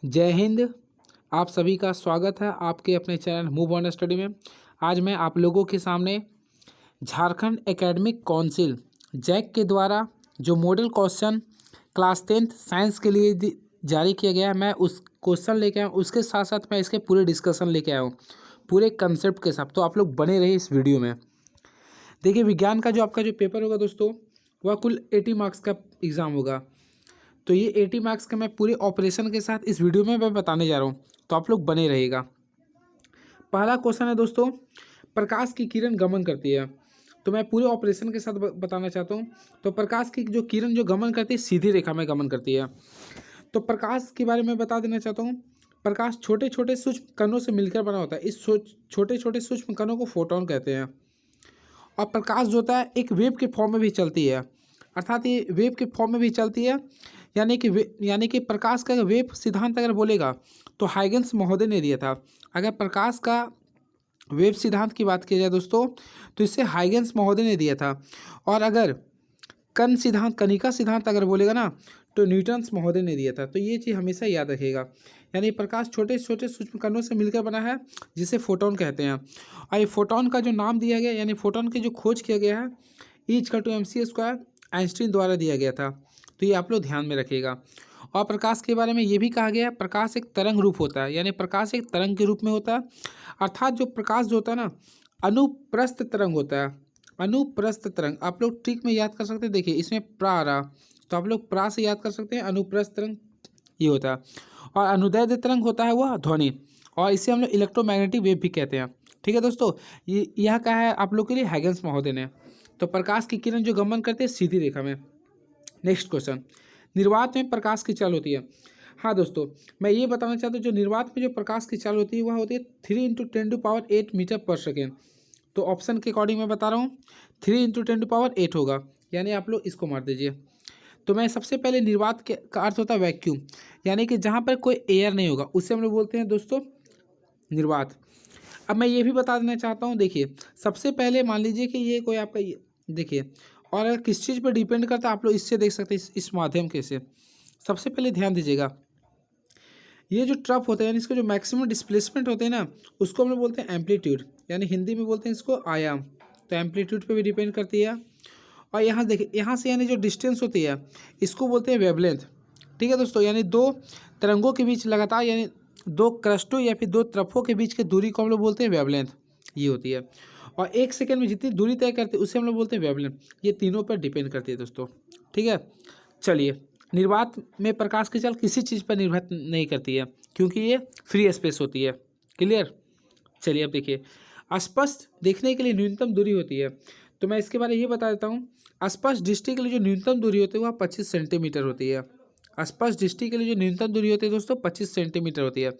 जय हिंद। आप सभी का स्वागत है आपके अपने चैनल मूव ऑन स्टडी में। आज मैं आप लोगों के सामने झारखंड एकेडमिक काउंसिल जैक के द्वारा जो model question class 10th science के लिए जारी किया गया है, मैं उस क्वेश्चन लेके आया हूँ। उसके साथ साथ मैं इसके पूरे डिस्कशन लेके आया हूँ, पूरे कंसेप्ट के साथ। तो आप लोग बने रहिए इस वीडियो में। देखिए, विज्ञान का जो आपका जो पेपर होगा दोस्तों, वह कुल 80 मार्क्स का एग्ज़ाम होगा। तो ये 80 मार्क्स का मैं पूरे ऑपरेशन के साथ इस वीडियो में मैं बताने जा रहा हूँ, तो आप लोग बने रहिएगा। पहला क्वेश्चन है दोस्तों, प्रकाश की किरण गमन करती है। तो मैं पूरे ऑपरेशन के साथ बताना चाहता हूँ। तो प्रकाश की जो किरण जो गमन करती है, सीधी रेखा में गमन करती है। तो प्रकाश के बारे में बता देना चाहता हूँ। प्रकाश छोटे छोटे सूक्ष्म कणों से मिलकर बना होता है। इस छोटे छोटे सूक्ष्म कणों को फोटोन कहते हैं। और प्रकाश जो होता है एक वेव के फॉर्म में भी चलती है, अर्थात ये वेव के फॉर्म में भी चलती है। यानी कि प्रकाश का वेव सिद्धांत अगर बोलेगा तो हाइगेंस महोदय ने दिया था। अगर प्रकाश का वेव सिद्धांत की बात की जाए दोस्तों, तो इसे हाइगेंस महोदय ने दिया था। और अगर कणिका सिद्धांत अगर बोलेगा ना, तो न्यूटन्स महोदय ने दिया था। तो ये चीज़ हमेशा याद रखिएगा। यानी प्रकाश छोटे छोटे सूक्ष्म कणों से मिलकर बना है, जिसे फोटोन कहते हैं। और ये फोटोन का जो नाम दिया गया, यानी फोटोन की जो खोज किया गया है, E=mc² आइंस्टीन द्वारा दिया गया था। तो ये आप लोग ध्यान में रखिएगा। और प्रकाश के बारे में ये भी कहा गया है, प्रकाश एक तरंग रूप होता है। यानी प्रकाश एक तरंग के रूप में होता है। अर्थात जो प्रकाश जो होता है ना, अनुप्रस्थ तरंग होता है। अनुप्रस्थ तरंग आप लोग ट्रिक में याद कर सकते हैं। देखिए, इसमें प्रा आ रहा, तो आप लोग प्रा से याद कर सकते हैं। अनुप्रस्थ तरंग ये होता है। और अनुदैर्ध्य तरंग होता है वह ध्वनि, और इसे हम लोग इलेक्ट्रोमैग्नेटिक वेव भी कहते हैं। ठीक है दोस्तों, ये यह कहा है आप लोग के लिए हाइगेंस महोदय ने। तो प्रकाश की किरण जो गमन करते हैं सीधी रेखा में। नेक्स्ट क्वेश्चन, निर्वात में प्रकाश की चाल होती है। हाँ दोस्तों, मैं ये बताना चाहता हूँ, जो निर्वात में जो प्रकाश की चाल होती है वह होती है 3 × 10⁸ मीटर पर सेकेंड। तो ऑप्शन के अकॉर्डिंग मैं बता रहा हूँ, 3 × 10⁸ होगा। यानी आप लोग इसको मार दीजिए। तो मैं सबसे पहले निर्वात के का अर्थ होता है वैक्यूम, यानी कि जहाँ पर कोई एयर नहीं होगा, उसे हम लोग बोलते हैं दोस्तों निर्वात। अब मैं ये भी बता देना चाहता हूँ। देखिए, सबसे पहले मान लीजिए कि ये कोई आपका देखिए, और अगर किस चीज़ पर डिपेंड करता है आप लोग इससे देख सकते हैं, इस माध्यम के से। सबसे पहले ध्यान दीजिएगा, ये जो ट्रफ होता है, यानी इसका जो मैक्सिमम डिस्प्लेसमेंट होते हैं ना, उसको हम लोग बोलते हैं एम्पलीट्यूड, यानी हिंदी में बोलते हैं इसको आयाम। तो एम्पलीट्यूड पे भी डिपेंड करती है। और यहाँ देखिए, यहाँ से यानी जो डिस्टेंस होती है, इसको बोलते हैं वेवलेंथ। ठीक है दोस्तों, यानी दो तरंगों के बीच लगातार, यानी दो क्रस्टों या फिर दो तरफों के बीच की दूरी को हम लोग बोलते हैं वेवलेंथ, ये होती है। और 1 सेकेंड में जितनी दूरी तय करते हैं उसे हम लोग बोलते हैं वेवलेंथ। ये तीनों पर डिपेंड करती है दोस्तों। ठीक है, चलिए। निर्वात में प्रकाश की चाल किसी चीज़ पर निर्भर नहीं करती है, क्योंकि ये फ्री स्पेस होती है। क्लियर। चलिए, अब देखिए, स्पष्ट देखने के लिए न्यूनतम दूरी होती है। तो मैं इसके बारे में ये बता देता हूँ। स्पष्ट दृष्टि के लिए जो न्यूनतम दूरी होती है वह 25 सेंटीमीटर होती है। स्पष्ट दृष्टि के लिए जो न्यूनतम दूरी होती है दोस्तों 25 सेंटीमीटर होती है।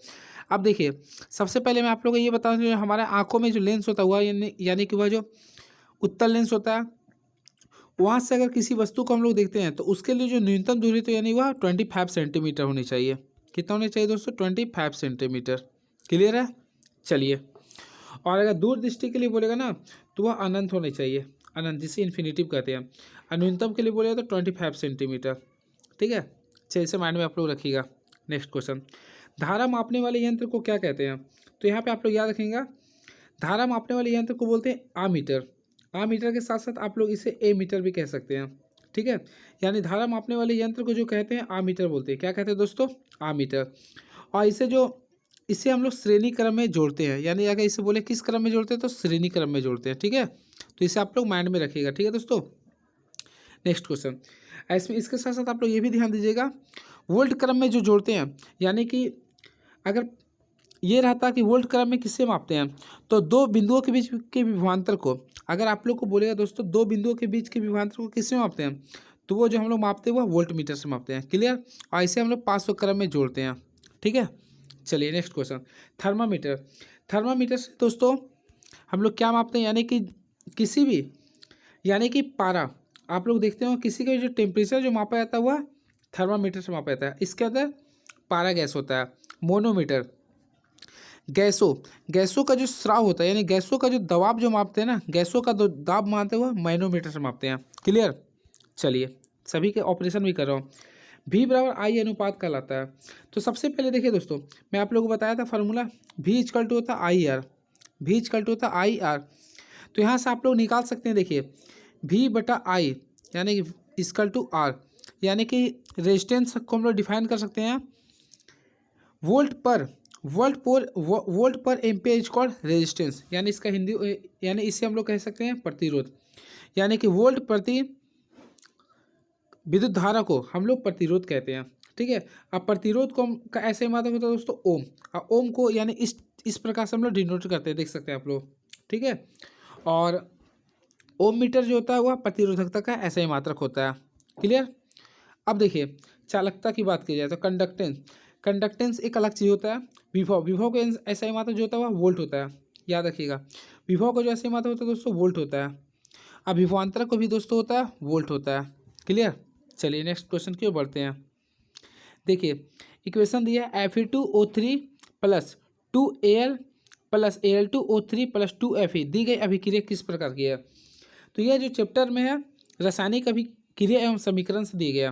अब देखिए, सबसे पहले मैं आप लोगों को ये बता दूँ, जो हमारे आंखों में जो लेंस होता है वह यानी कि वह जो उत्तल लेंस होता है, वहाँ से अगर किसी वस्तु को हम लोग देखते हैं तो उसके लिए जो न्यूनतम दूरी तो यानी वह 25 सेंटीमीटर होनी चाहिए। कितना होना चाहिए दोस्तों? 25 सेंटीमीटर। क्लियर है। चलिए, और अगर दूर दृष्टि के लिए बोलेगा ना, तो वह अनंत होनी चाहिए, अनंत, जिसे इन्फिनिटिव कहते हैं। और न्यूनतम के लिए बोलेगा तो 25 सेंटीमीटर। ठीक है, चलिए, इसे माइंड में आप लोग रखिएगा। नेक्स्ट क्वेश्चन, धारा मापने वाले यंत्र को क्या कहते हैं? तो यहाँ पे आप लोग याद रखेंगे, धारा मापने वाले यंत्र को बोलते हैं आमीटर। आमीटर के साथ साथ आप लोग इसे ए मीटर भी कह सकते हैं। ठीक है, यानी धारा मापने वाले यंत्र को जो कहते हैं आमीटर बोलते हैं। क्या कहते हैं दोस्तों? आमीटर। और इसे हम लोग श्रेणी क्रम में जोड़ते हैं, यानी अगर इसे बोले किस क्रम में जोड़ते हैं, तो श्रेणी क्रम में जोड़ते हैं। ठीक है, तो इसे आप लोग माइंड में रखिएगा। ठीक है दोस्तों। नेक्स्ट क्वेश्चन, इसमें इसके साथ साथ आप लोग ये भी ध्यान दीजिएगा, वोल्ट क्रम में जो जोड़ते हैं, यानी कि अगर ये रहता कि वोल्ट क्रम में किससे मापते हैं, तो दो बिंदुओं के बीच के विभवांतर को, अगर आप लोग को बोलेगा दोस्तों दो बिंदुओं के बीच के विभवांतर को किससे मापते हैं, तो वो जो हम लोग मापते हैं वह वोल्ट मीटर से मापते हैं। क्लियर। और इसे हम लोग 500 क्रम में जोड़ते हैं। ठीक है, चलिए नेक्स्ट क्वेश्चन, थर्मामीटर। थर्मामीटर से दोस्तों हम लोग क्या मापते हैं, यानी कि किसी भी, यानी कि पारा, आप लोग देखते हो किसी का जो टेम्परेचर जो मापा जाता है वह थर्मामीटर से मापा जाता है। इसके अंदर पारा गैस होता है। मोनोमीटर, गैसों का जो स्राव होता है, यानी गैसों का जो दबाव जो मापते हैं ना, गैसों का दाब मापते हुए मैनोमीटर से मापते हैं। क्लियर। चलिए, सभी के ऑपरेशन भी कर रहा हूँ। V बराबर आई अनुपात कहलाता है। तो सबसे पहले देखिए दोस्तों, मैं आप लोगों को बताया था फार्मूला, V इक्वल टू होता है I R, V equal to होता है आई आर। तो यहाँ से आप लोग निकाल सकते हैं, देखिए V बटा आई यानी कि इक्वल टू आर, यानी कि रेजिस्टेंस को हम लोग डिफाइन कर सकते हैं वोल्ट पर एम्पियर इज कॉल्ड रेजिस्टेंस, यानी इसका हिंदी यानी इसे हम लोग कह सकते हैं प्रतिरोध, यानी कि वोल्ट प्रति विद्युत धारा को हम लोग प्रतिरोध कहते हैं। ठीक है, अब प्रतिरोध को का ऐसे मात्रक होता है दोस्तों ओम, और ओम को यानी इस प्रकार से हम लोग डिनोट करते हैं, देख सकते हैं आप लोग। ठीक है, और ओम मीटर जो होता है वह प्रतिरोधकता का ऐसा ही मात्रक होता है। क्लियर। अब देखिए चालकता की बात की जाए तो कंडक्टेंस एक अलग चीज़ होता है। विभव का ऐसा ही मात्रक जो होता है वह वोल्ट होता है, याद रखिएगा। विभव का जो ऐसा ही मात्रक होता है दोस्तों वोल्ट होता है। अब विभवांतर को भी दोस्तों होता है वोल्ट होता है। क्लियर। चलिए नेक्स्ट क्वेश्चन की ओर बढ़ते हैं। देखिए इक्वेशन दिया है Fe2O3 plus 2Al plus Al2O3 plus 2Fe दी गई अभिक्रिया किस प्रकार की है। तो यह जो चैप्टर में है रासायनिक अभिक्रिया एवं समीकरण से दिया गया।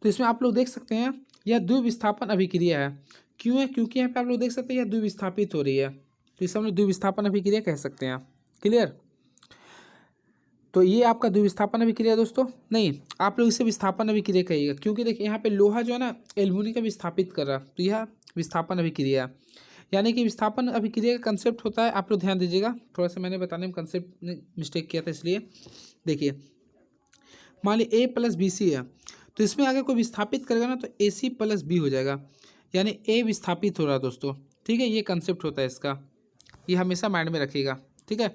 तो इसमें आप लोग देख सकते हैं यह द्विविस्थापन अभिक्रिया है। क्यों है, क्योंकि यहाँ पे आप लोग देख सकते हैं यह द्विविस्थापित हो रही है, तो इसे हम लोग द्विविस्थापन अभिक्रिया कह सकते हैं। क्लियर। तो ये आपका द्विविस्थापन अभिक्रिया दोस्तों, नहीं आप लोग इसे विस्थापन अभिक्रिया कहिएगा, क्योंकि देखिए यहाँ पे लोहा जो है ना एल्युमिनियम का विस्थापित कर रहा है, तो यह विस्थापन अभिक्रिया है। यानी कि विस्थापन अभिक्रिया का कंसेप्ट होता है, आप लोग ध्यान दीजिएगा, थोड़ा सा मैंने बताने में कंसेप्ट मिस्टेक किया था इसलिए। देखिए मान ली ए प्लस बी सी है, तो इसमें अगर कोई विस्थापित करेगा ना तो ए सी प्लस बी हो जाएगा, यानी ए विस्थापित हो रहा है दोस्तों। ठीक है, ये कंसेप्ट होता है इसका, ये हमेशा माइंड में रखिएगा। ठीक है,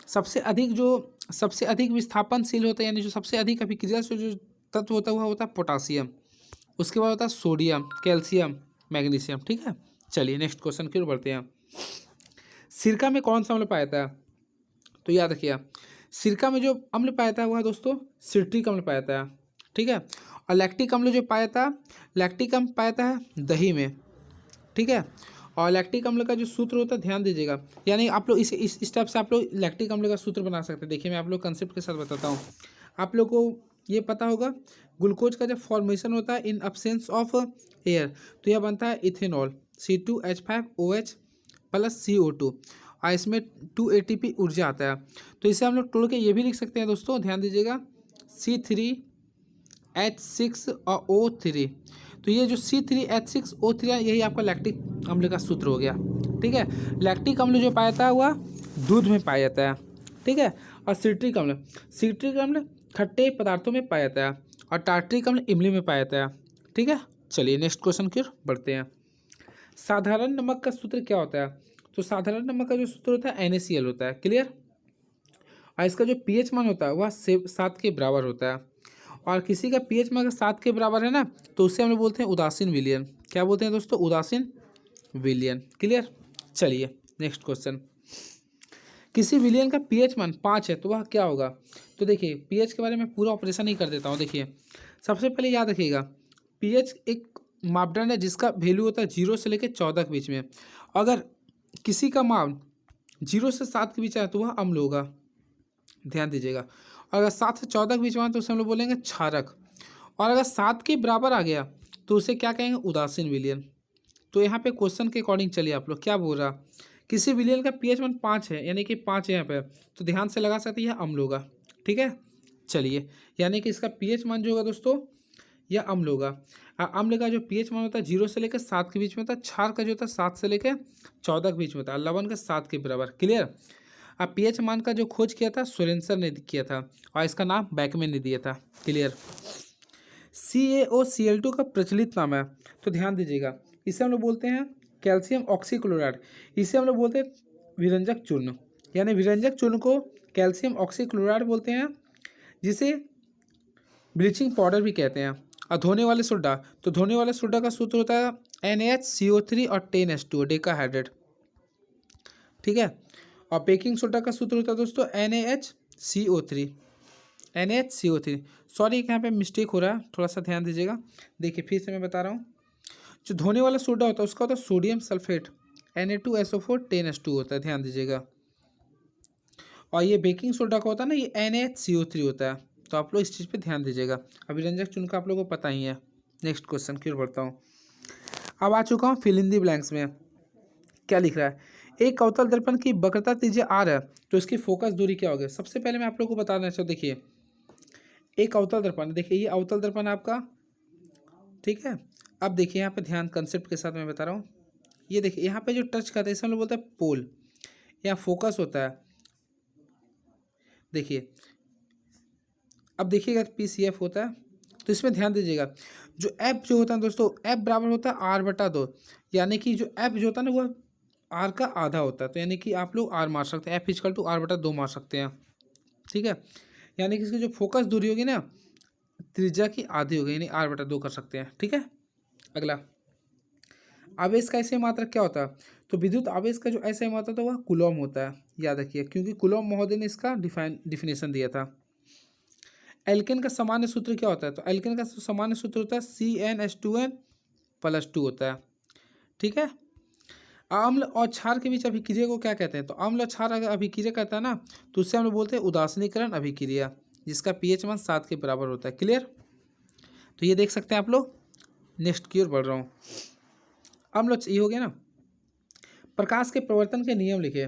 सबसे अधिक विस्थापनशील होता है, यानी जो सबसे अधिक अभिक्रियाशील जो तत्व होता है वह होता है पोटासियम, उसके बाद होता है सोडियम, कैल्शियम, मैग्नीशियम। ठीक है, चलिए नेक्स्ट क्वेश्चन की ओर बढ़ते हैं। सिरका में कौन सा अम्ल पाया जाता है, तो याद रखिएगा सिरका में जो अम्ल पाया जाता है वह दोस्तों सिट्रिक अम्ल पाया जाता है। ठीक है, और लैक्टिक अम्ल जो पाया जाता है, लैक्टिक अम्ल पाया जाता है दही में। ठीक है, और लैक्टिक अम्ल का जो सूत्र होता है ध्यान दीजिएगा, यानी आप लोग इस टाइप से आप लोग लैक्टिक अम्ल का सूत्र बना सकते हैं। देखिए मैं आप लोग कंसेप्ट के साथ बताता हूँ, आप लोग को ये पता होगा ग्लूकोज का जब फॉर्मेशन होता है इन अब्सेंस ऑफ एयर, तो यह बनता है इथेनॉल C2H5OH प्लस CO2, और इसमें 2 ATP ऊर्जा आता है। तो इसे हम लोग तोड़ के ये भी लिख सकते हैं दोस्तों, ध्यान दीजिएगा C3H6 और O3। तो ये जो C3H6O3 है यही आपका लैक्टिक अम्ल का सूत्र हो गया। ठीक है, लैक्टिक अम्ल जो पाया जाता है वह दूध में पाया जाता है। ठीक है, और सिट्रिक अम्ल खट्टे पदार्थों में पाया जाता है, और टार्ट्रिक अम्ल इमली में पाया जाता है। ठीक है, चलिए नेक्स्ट क्वेश्चन की ओर बढ़ते हैं। साधारण नमक का सूत्र क्या होता है, तो साधारण नमक का जो सूत्र होता है NaCl होता है। क्लियर, और इसका जो pH मान होता है वह 7 के बराबर होता है, और किसी का pH मान अगर 7 के बराबर है ना तो उसे हम लोग बोलते हैं उदासीन विलयन। क्या बोलते हैं दोस्तों, उदासीन विलयन। क्लियर। चलिए नेक्स्ट क्वेश्चन, किसी विलयन का pH मान 5 है तो वह क्या होगा। तो देखिए pH के बारे में पूरा ऑपरेशन ही कर देता हूँ। देखिए सबसे पहले याद रखिएगा pH एक मापदंड है जिसका वैल्यू होता है 0 से लेकर 14 के बीच में। अगर किसी का मान 0 से 7 के बीच है तो वह अम्ल होगा, ध्यान दीजिएगा। और अगर 7 से 14 के बीच में तो उसे हम लोग बोलेंगे क्षारक, और अगर 7 के बराबर आ गया तो उसे क्या कहेंगे, उदासीन विलयन। तो यहाँ पे क्वेश्चन के अकॉर्डिंग चलिए आप लोग क्या बोल रहा, किसी विलयन का pH मान 5 है, यानी कि 5 है यहाँ पे, तो ध्यान से लगा सकते हैं यह अम्ल होगा। ठीक है, चलिए यानी कि इसका pH मान जो होगा दोस्तों यह अम्ल होगा। अम्ल का जो pH मान होता है 0 से लेकर 7 के बीच में होता है, क्षार का जो होता है 7 से लेकर 14 के बीच में होता है, लवण का 7 के बराबर। क्लियर। अब pH मान का जो खोज किया था सोरेनसन ने किया था, और इसका नाम बैकमैन ने दिया था। क्लियर। CaOCl2 का प्रचलित नाम है, तो ध्यान दीजिएगा इसे हम लोग बोलते हैं कैल्शियम ऑक्सीक्लोराइड, इसे हम लोग बोलते हैं विरंजक चूर्ण, यानी विरंजक चूर्ण को कैल्शियम ऑक्सीक्लोराइड बोलते हैं, जिसे ब्लीचिंग पाउडर भी कहते हैं। और धोने वाले सोडा, तो धोने वाले सोडा का सूत्र होता है NaHCO3 और 10H2 डेकाहाइड्रेट। ठीक है, और बेकिंग सोडा का सूत्र होता है दोस्तों NaHCO3। सॉरी यहाँ पे मिस्टेक हो रहा है, थोड़ा सा ध्यान दीजिएगा। देखिए फिर से मैं बता रहा हूँ, जो धोने वाला सोडा होता है उसका होता है सोडियम सल्फेट Na2SO4 10H2 होता है, ध्यान दीजिएगा। और ये बेकिंग सोडा का होता है ना, ये NaHCO3 होता है। तो आप लोग इस चीज़ पे ध्यान दीजिएगा। अभिरंजक चुन का आप लोगों को पता ही है। नेक्स्ट क्वेश्चन की ओर बढ़ता हूँ। अब आ चुका हूँ फिल इन दी ब्लैंक्स में। क्या लिख रहा है? एक अवतल दर्पण की वक्रता त्रिज्या आर है, तो इसकी फोकस दूरी क्या होगी? सबसे पहले मैं आप लोग को बताना चाहता हूँ, देखिए एक अवतल दर्पण, देखिए ये अवतल दर्पण आपका, ठीक है। अब देखिए यहाँ पे ध्यान कंसेप्ट के साथ मैं बता रहा हूँ। ये देखिए यहाँ पे जो टच करते हैं इसे हम लोग बोलते हैं पोल, यहाँ फोकस होता है। देखिए अब देखिएगा पी सी एफ होता है, तो इसमें ध्यान दीजिएगा। जो एफ जो होता है दोस्तों, एफ बराबर होता है आर बटा दो, यानी कि जो एफ जो होता है ना वो आर का आधा होता है। तो यानी कि आप लोग आर मार सकते हैं, एफ इजकल टू आर बटा दो मार सकते हैं, ठीक है। यानी कि इसकी जो फोकस दूरी होगी ना त्रिज्या की आधी होगी, यानी आर बटा दो कर सकते हैं, ठीक है। अगला, आवेश का ऐसे मात्रक क्या होता है? तो विद्युत आवेश का जो ऐसे मात्रक होता है वह कूलॉम होता है, याद रखिए, क्योंकि कूलॉम महोदय ने इसका डिफिनेशन दिया था। एल्केन का सामान्य सूत्र क्या होता है? तो एल्केन का सामान्य सूत्र होता है CnH2n+2 होता है, ठीक है। अम्ल और क्षार के बीच अभिक्रिया को क्या कहते हैं? तो अम्ल और क्षार अगर अभिक्रिया करता है ना, तो उससे हम लोग बोलते हैं उदासीनीकरण अभिक्रिया, जिसका पीएच मान 7 के बराबर होता है। क्लियर? तो ये देख सकते हैं आप लोग। नेक्स्ट की ओर बढ़ रहा हूँ। अम्ल ये हो गया ना। प्रकाश के प्रवर्तन के नियम लिखे।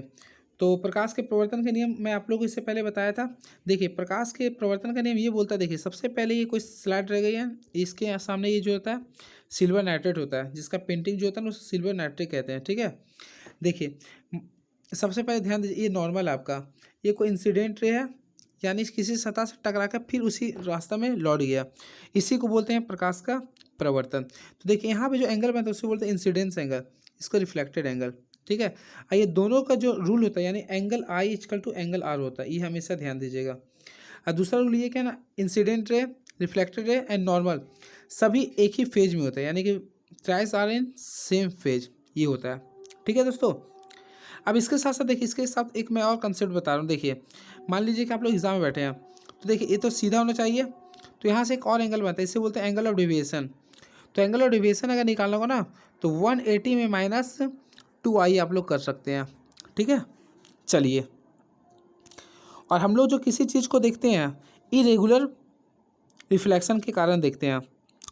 तो प्रकाश के प्रवर्तन के नियम मैं आप लोगों को इससे पहले बताया था। देखिए प्रकाश के प्रवर्तन का नियम ये बोलता है, देखिए सबसे पहले ये कोई स्लाइड रह गई है, इसके सामने ये जो होता है सिल्वर नाइट्रेट होता है, जिसका पेंटिंग जो होता है ना उसे सिल्वर नाइट्रेट कहते हैं, ठीक है। देखिए सबसे पहले ध्यान दीजिए, ये नॉर्मल आपका, ये कोई इंसिडेंट रे है, यानी किसी सतह से टकरा कर फिर उसी रास्ता में लौट गया, इसी को बोलते हैं प्रकाश का प्रवर्तन। तो देखिए यहाँ पे जो एंगल बनता है उसे बोलते हैं इंसिडेंस एंगल, इसको रिफ्लेक्टेड एंगल, ठीक है। ये दोनों का जो रूल होता है, यानी angle I equal to angle R होता है, ये हमेशा ध्यान दीजिएगा। और दूसरा रूल ये क्या ना, incident ray, reflected ray and normal सभी एक ही फेज में होता है, यानी कि ट्राइस आर इन सेम फेज, ये होता है, ठीक है दोस्तों। अब इसके साथ साथ देखिए, इसके साथ एक मैं और कंसेप्ट बता रहा हूँ। देखिए मान लीजिए कि आप लोग एग्जाम में बैठे हैं, तो देखिए ये तो सीधा होना चाहिए, तो यहाँ से एक और एंगल बनता है, इसे बोलते हैं एंगल ऑफ डेविएशन। तो एंगल ऑफ डेविएशन अगर निकालना होगा ना, तो 180 में -2i आप लोग कर सकते हैं, ठीक है। चलिए, और हम लोग जो किसी चीज़ को देखते हैं इरेगुलर रिफ्लेक्शन के कारण देखते हैं,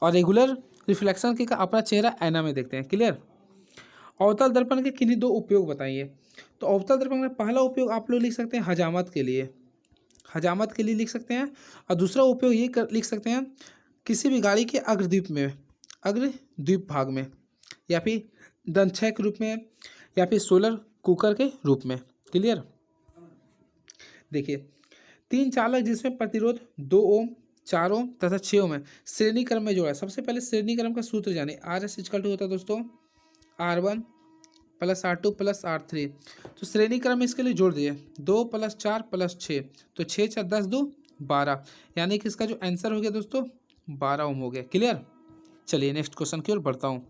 और रेगुलर रिफ्लेक्शन के अपना चेहरा आईना में देखते हैं। क्लियर? अवतल दर्पण के किन्हीं दो उपयोग बताइए। तो अवतल दर्पण का पहला उपयोग आप लोग लिख सकते हैं हजामत के लिए, हजामत के लिए लिख सकते हैं। और दूसरा उपयोग ये लिख सकते हैं किसी भी गाड़ी के अग्रद्वीप में, अग्रद्वीप भाग में, या फिर दंक्षय के रूप में, या फिर सोलर कुकर के रूप में। क्लियर? देखिए 3 चालक जिसमें प्रतिरोध 2 ओम, 4 ओम तथा 6 ओम है, श्रेणी क्रम में जोड़ा है। सबसे पहले श्रेणी क्रम का सूत्र जाने, RS इक्वल टू होता है दोस्तों R1 + R2 + R3। तो श्रेणी क्रम में इसके लिए जोड़ दिए 2 + 4 + 6, तो 6 4 10 2 12, यानी कि इसका जो आंसर हो गया दोस्तों 12 ओम हो गया। क्लियर? चलिए नेक्स्ट क्वेश्चन की ओर बढ़ता हूँ।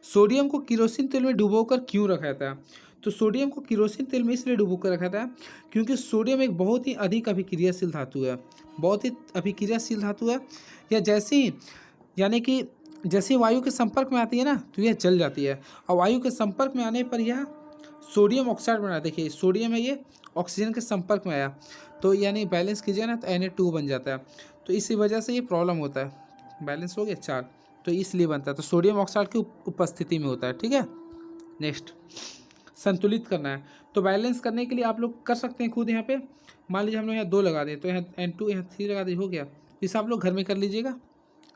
सोडियम को केरोसिन तेल में डुबोकर क्यों रखा था? तो सोडियम को केरोसिन तेल में इसलिए डुबोकर रखा था क्योंकि सोडियम एक बहुत ही अधिक अभिक्रियाशील धातु है, बहुत ही अभिक्रियाशील धातु है। या जैसे ही, यानी कि जैसे ही वायु के संपर्क में आती है ना, तो यह जल जाती है, और वायु के संपर्क में आने पर यह सोडियम ऑक्साइड बना। देखिए सोडियम है, ये ऑक्सीजन के संपर्क में आया, तो यानी बैलेंस कीजिए ना, तो Na2 बन जाता है। तो इसी वजह से ये प्रॉब्लम होता है। बैलेंस हो गया 4, तो इसलिए बनता है, तो सोडियम ऑक्साइड की उपस्थिति में होता है, ठीक है। नेक्स्ट, संतुलित करना है, तो बैलेंस करने के लिए आप लोग कर सकते हैं खुद। यहाँ पे मान लीजिए हम लोग यहाँ 2 लगा दें, तो यहाँ N2 यहाँ 3 लगा दिए, हो गया। इसे आप लोग घर में कर लीजिएगा।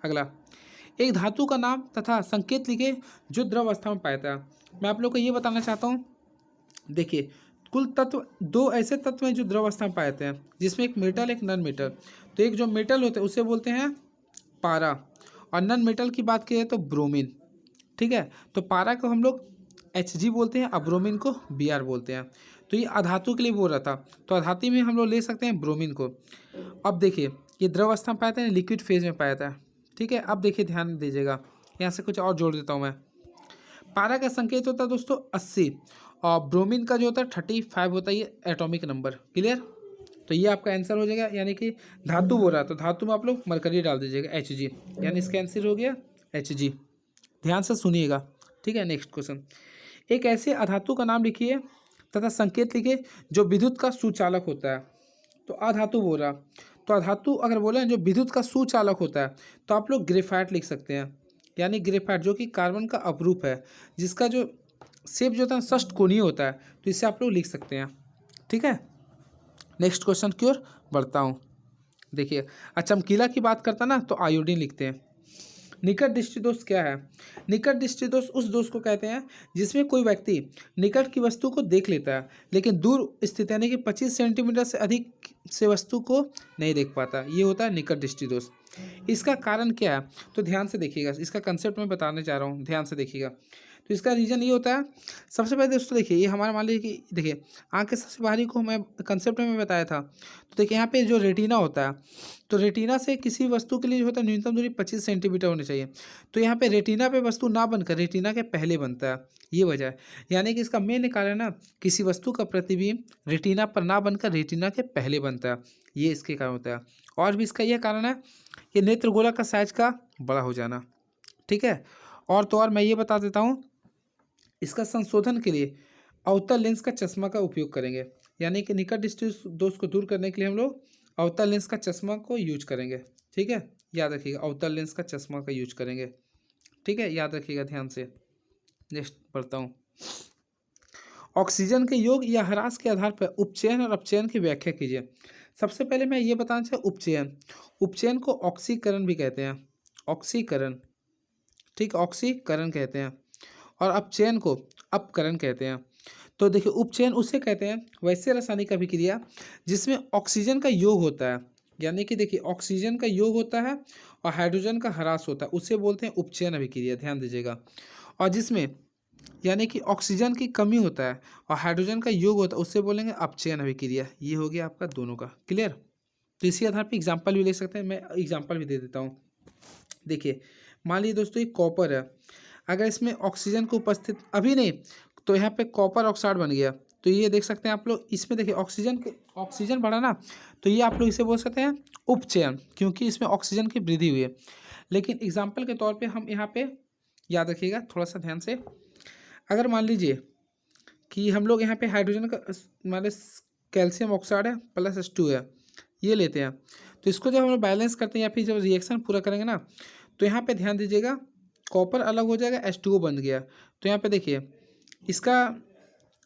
अगला, एक धातु का नाम तथा संकेत लिखे जो द्रव अवस्था में पाया था। मैं आप लोग को ये बताना चाहता हूँ, देखिए कुल तत्व 2 ऐसे तत्व हैं जो द्रव अवस्था में पाए जाते हैं, जिसमें एक मेटल एक नॉन मेटल। तो एक जो मेटल होता है उसे बोलते हैं पारा, और नॉन मेटल की बात करें तो ब्रोमीन, ठीक है। तो पारा को हम लोग Hg बोलते हैं, और ब्रोमीन को Br बोलते हैं। तो ये अधातु के लिए बोल रहा था, तो अधातु में हम लोग ले सकते हैं ब्रोमीन को। अब देखिए ये द्रव अवस्था में पाया था, लिक्विड फेज में पाया था, ठीक है। अब देखिए ध्यान दीजिएगा, यहाँ से कुछ और जोड़ देता हूँ मैं। पारा का संकेत होता है दोस्तों 80, और ब्रोमीन का जो होता है 35 होता है, ये एटॉमिक नंबर। क्लियर? तो ये आपका आंसर हो जाएगा, यानी कि धातु बोल रहा है तो धातु में आप लोग मरकरी डाल दीजिएगा Hg, यानी इसका आंसर हो गया Hg। ध्यान से सुनिएगा, ठीक है। नेक्स्ट क्वेश्चन, एक ऐसे अधातु का नाम लिखिए तथा संकेत लिखिए जो विद्युत का सुचालक होता है। तो अधातु बोल रहा, तो अधातु अगर बोले जो विद्युत का सुचालक होता है तो आप लोग ग्रेफाइट लिख सकते हैं, यानी ग्रेफाइट जो कि कार्बन का अपरूप है, जिसका जो शेप जो होता है षष्ठकोणीय होता है, तो इसे आप लोग लिख सकते हैं। ठीक है, नेक्स्ट क्वेश्चन की ओर बढ़ता हूँ। देखिए, चमकीला की बात करता ना तो आयोडीन लिखते हैं। निकट दृष्टि दोष क्या है? निकट दृष्टि दोष उस दोष को कहते हैं जिसमें कोई व्यक्ति निकट की वस्तु को देख लेता है लेकिन दूर स्थित यानी कि 25 सेंटीमीटर से अधिक से वस्तु को नहीं देख पाता, ये होता है निकट दृष्टि दोष। इसका कारण क्या है? तो ध्यान से देखिएगा, इसका कंसेप्ट मैं बताने जा रहा हूँ, ध्यान से देखिएगा। तो इसका रीजन ये होता है, सबसे पहले दोस्तों देखिए, ये हमारा मान लीजिए कि देखिए आँख के सबसे बाहरी को मैं कंसेप्ट में बताया था। तो देखिए यहाँ पे जो रेटिना होता है, तो रेटिना से किसी वस्तु के लिए जो होता है न्यूनतम दूरी 25 सेंटीमीटर होनी चाहिए। तो यहाँ पे रेटिना पे वस्तु ना बनकर रेटिना के पहले बनता है, ये वजह है। यानी कि इसका मेन कारण है ना, किसी वस्तु का प्रतिबिंब रेटिना पर ना बनकर रेटिना के पहले बनता है, ये इसके कारण होता है। और भी इसका यह कारण है कि नेत्र गोला का साइज का बड़ा हो जाना। ठीक है, और तो और मैं ये बता देता हूँ, इसका संशोधन के लिए अवतल लेंस का चश्मा का उपयोग करेंगे, यानी कि निकट दृष्टि दोष को दूर करने के लिए हम लोग अवतल लेंस का चश्मा को यूज करेंगे। ठीक है, याद रखिएगा, अवतल लेंस का चश्मा का यूज करेंगे। ठीक है, याद रखिएगा ध्यान से। नेक्स्ट पढ़ता हूँ। ऑक्सीजन के योग या ह्रास के आधार पर उपचयन और अपचयन की व्याख्या कीजिए। सबसे पहले मैं ये बताना चाहूँ, उपचयन, उपचयन को ऑक्सीकरण भी कहते हैं, ऑक्सीकरण। ठीक, ऑक्सीकरण कहते हैं। और अपचयन को अपकरण कहते हैं। तो देखिए, उपचयन उसे कहते हैं वैसे रासायनिक अभिक्रिया जिसमें ऑक्सीजन का योग होता है, यानी कि देखिए ऑक्सीजन का योग होता है और हाइड्रोजन का ह्रास होता है, उसे बोलते हैं उपचयन अभिक्रिया, ध्यान दीजिएगा। और जिसमें यानी कि ऑक्सीजन की कमी होता है और हाइड्रोजन का योग होता है, उससे बोलेंगे अपचयन अभिक्रिया। ये हो गया आपका दोनों का, क्लियर। तो इसी आधार पर एग्जाम्पल भी ले सकते हैं, मैं एग्जाम्पल भी दे देता हूँ। देखिए, मान लीजिए दोस्तों ये कॉपर है, अगर इसमें ऑक्सीजन को उपस्थित अभी नहीं, तो यहाँ पे कॉपर ऑक्साइड बन गया, तो ये देख सकते हैं आप लोग, इसमें देखिए ऑक्सीजन बढ़ा ना, तो ये आप लोग इसे बोल सकते हैं उपचयन, क्योंकि इसमें ऑक्सीजन की वृद्धि हुई है। लेकिन एग्जाम्पल के तौर पे हम यहाँ पे याद रखिएगा थोड़ा सा ध्यान से, अगर मान लीजिए कि हम लोग यहाँ पे हाइड्रोजन का मान कैल्शियम ऑक्साइड है प्लस H2 है, ये लेते हैं, तो इसको जब हम लोग बैलेंस करते हैं या फिर जब रिएक्शन पूरा करेंगे ना, तो यहाँ पे ध्यान दीजिएगा, कॉपर अलग हो जाएगा, H2O बन गया, तो यहाँ पे देखिए इसका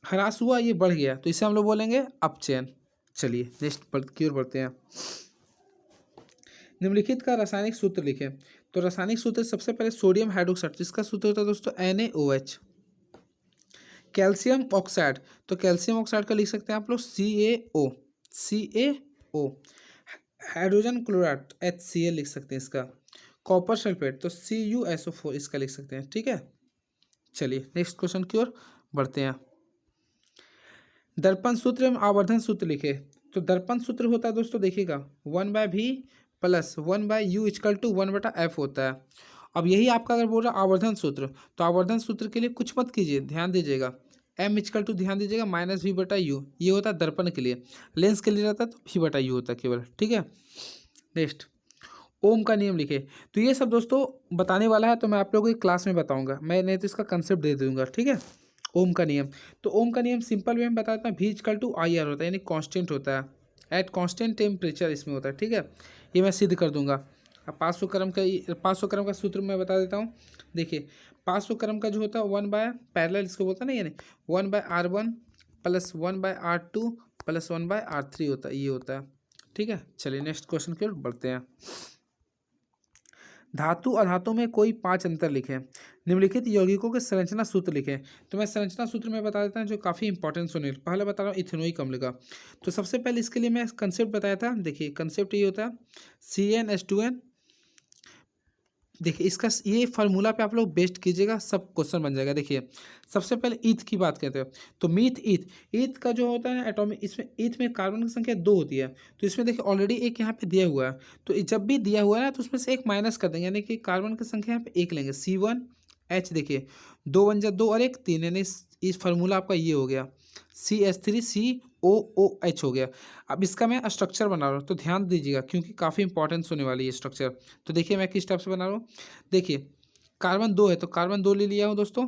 ह्रास हुआ, ये बढ़ गया, तो इसे हम लोग बोलेंगे अपचयन। चलिए नेक्स्ट की ओर बढ़ते हैं। निम्नलिखित का रासायनिक सूत्र लिखें। तो रासायनिक सूत्र सबसे पहले सोडियम हाइड्रोक्साइड, जिसका सूत्र होता है दोस्तों NaOH। कैल्शियम ऑक्साइड, तो कैल्शियम ऑक्साइड का लिख सकते हैं आप लोग CaO। हाइड्रोजन क्लोराइड HCl लिख सकते हैं इसका। कॉपर सल्फेट तो CuSO4 इसका लिख सकते हैं। ठीक है, चलिए नेक्स्ट क्वेश्चन की ओर बढ़ते हैं। दर्पण सूत्र एवं आवर्धन सूत्र लिखे। तो दर्पण सूत्र होता है दोस्तों, देखिएगा 1/v plus 1/u equal to 1/f होता है। अब यही आपका अगर बोल रहा आवर्धन सूत्र, तो आवर्धन सूत्र के लिए कुछ मत कीजिए, ध्यान दीजिएगा, m इक्वल टू ध्यान दीजिएगा -v/u, ये होता है दर्पण के लिए। लेंस के लिए रहता है तो v/u होता है केवल। ठीक है, नेक्स्ट ओम का नियम लिखे। तो ये सब दोस्तों बताने वाला है, तो मैं आप लोगों की क्लास में बताऊंगा, मैं नहीं तो इसका कंसेप्ट दे दूंगा। ठीक है, ओम का नियम, तो ओम का नियम सिंपल वे में बताता हूँ, v इक्वल टू IR होता है, यानी कांस्टेंट होता है, एट कांस्टेंट टेम्परेचर इसमें होता है। ठीक है, ये मैं सिद्ध कर दूंगा। अब 500 क्रम का सूत्र मैं बता देता हूँ। देखिए 500 क्रम का जो होता है 1/पैरेलल इसको बोलता है ना, यानी 1/R1 plus 1/R2 plus 1/R3 होता है, ये होता है। ठीक है, चलिए नेक्स्ट क्वेश्चन की ओर बढ़ते हैं। धातु अधातु में कोई 5 अंतर लिखें। निम्नलिखित यौगिकों के संरचना सूत्र लिखें। तो मैं संरचना सूत्र में बता देता हूँ, जो काफ़ी इंपॉर्टेंट सुनिए। पहले बता रहा हूँ इथेनोइक अम्ल का। तो सबसे पहले इसके लिए मैं कंसेप्ट बताया था। देखिए कंसेप्ट ये होता है CnH2n। देखिए इसका ये फार्मूला पे आप लोग बेस्ट कीजिएगा, सब क्वेश्चन बन जाएगा। देखिए सबसे पहले ईथ की बात करते हैं, तो ईथ का जो होता है ना एटॉमिक, इसमें ईथ में कार्बन की संख्या 2 होती है। तो इसमें देखिए ऑलरेडी एक यहाँ पे दिया हुआ है, तो जब भी दिया हुआ है ना, तो उसमें से एक माइनस कर देंगे, यानी कि कार्बन की संख्या यहाँ पे 1 लेंगे, C1H। देखिए 2 1 जा 2 और 1 3, यानी इस फार्मूला आपका ये हो गया CH3COOH हो गया। अब इसका मैं स्ट्रक्चर बना रहा हूँ, तो ध्यान दीजिएगा क्योंकि काफ़ी इंपॉर्टेंस होने वाली है स्ट्रक्चर। तो देखिए मैं किस टाइप से बना रहा हूँ। देखिए कार्बन 2 है, तो कार्बन 2 ले लिया हूँ दोस्तों।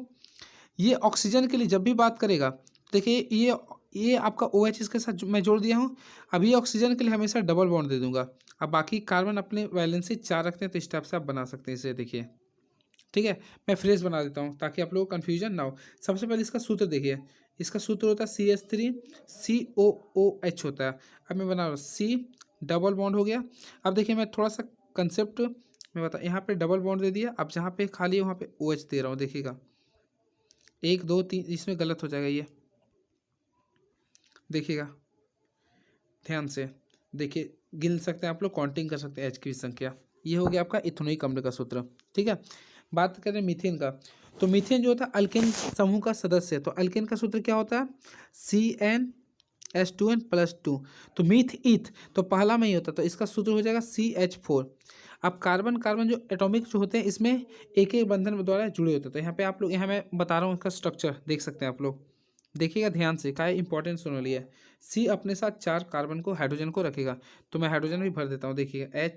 ये ऑक्सीजन के लिए जब भी बात करेगा, देखिए ये ये आपका OH इसके साथ मैं जोड़ दिया हूँ। अभी ऑक्सीजन के लिए हमेशा डबल बॉन्ड दे दूंगा। अब बाकी कार्बन अपने वैलेंसी 4 रखते हैं, तो इस टाइप से आप बना सकते हैं इसे, देखिए। ठीक है, मैं फ्रेश बना देता हूँ ताकि आप लोगों को कन्फ्यूजन ना हो। सबसे पहले इसका सूत्र देखिए, इसका सूत्र होता है CH3COOH होता है। अब मैं बना रहा हूँ, C डबल बॉन्ड हो गया। अब देखिए मैं थोड़ा सा कंसेप्ट मैं बता, यहाँ पे डबल बॉन्ड दे दिया। अब जहाँ पे खाली है वहाँ पे OH दे रहा हूँ, देखिएगा 1 2 3, इसमें गलत हो जाएगा ये, देखिएगा ध्यान से देखिए, गिन सकते हैं आप लोग, काउंटिंग कर सकते हैं एच की संख्या। ये हो गया आपका इथेनॉइक अम्ल का सूत्र। ठीक है, बात करें मीथेन का, तो मीथेन जो होता है अल्केन समूह का सदस्य है। तो अल्केन का सूत्र क्या होता है, CnH2n+2। तो मीथ ईथ तो पहला में ही होता है, तो इसका सूत्र हो जाएगा CH4। अब कार्बन कार्बन जो एटॉमिक जो होते हैं इसमें एक एक बंधन द्वारा जुड़े होते हैं। तो यहाँ पे आप लोग, यहाँ मैं बता रहा हूँ इसका स्ट्रक्चर देख सकते हैं आप लोग, देखिएगा ध्यान से, क्या इंपॉर्टेंट सुन लिया है। सी अपने साथ 4 कार्बन को, हाइड्रोजन को रखेगा, तो मैं हाइड्रोजन भी भर देता हूँ, देखिएगा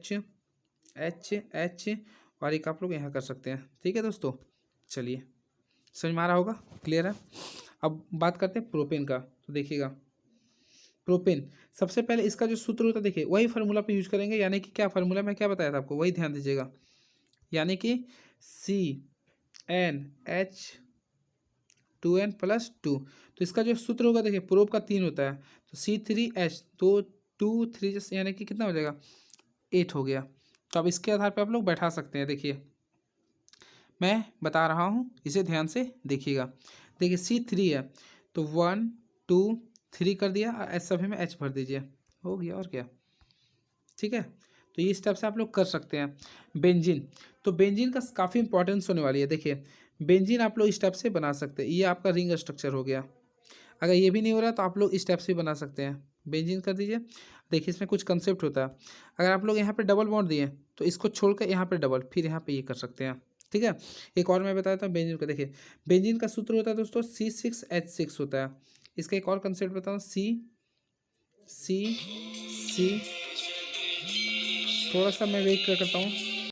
H और एक आप लोग यहाँ कर सकते हैं। ठीक है दोस्तों, चलिए समझ में आ रहा होगा, क्लियर है। अब बात करते हैं प्रोपेन का, तो देखिएगा प्रोपेन सबसे पहले इसका जो सूत्र होता है, देखिए वही फार्मूला पे यूज करेंगे, यानी कि क्या फार्मूला मैं क्या बताया था आपको, वही ध्यान दीजिएगा, यानी कि CnH2n+2। तो इसका जो सूत्र होगा, देखिए प्रोप का 3 होता है, तो C3H, तो 2 3 यानी कि कितना हो जाएगा, 8 हो गया। तो अब इसके आधार पे आप लोग बैठा सकते हैं, देखिए मैं बता रहा हूँ, इसे ध्यान से देखिएगा। देखिए C3 है, तो 1 2 3 कर दिया, और सभी में H भर दीजिए, हो गया, और क्या। ठीक है, तो ये स्टेप से आप लोग कर सकते हैं। बेंजीन, तो बेंजीन का काफ़ी इंपॉर्टेंस होने वाली है। देखिए बेंजीन आप लोग इस स्टेप से बना सकते हैं, ये आपका रिंग स्ट्रक्चर हो गया। अगर ये भी नहीं हो रहा तो आप लोग इस स्टेप से बना सकते हैं, बेंजीन कर दीजिए। देखिए इसमें कुछ कंसेप्ट होता है, अगर आप लोग यहाँ पे डबल बॉन्ड दिए तो इसको छोड़कर यहाँ पे डबल, फिर यहाँ पे ये कर सकते हैं। ठीक है, एक और मैं बताता हूँ बेंजीन का। देखिए बेंजीन का सूत्र होता है दोस्तों C6H6 होता है। इसका एक और कंसेप्ट बताऊँ, सी थोड़ा सा मैं वेट करता हूँ,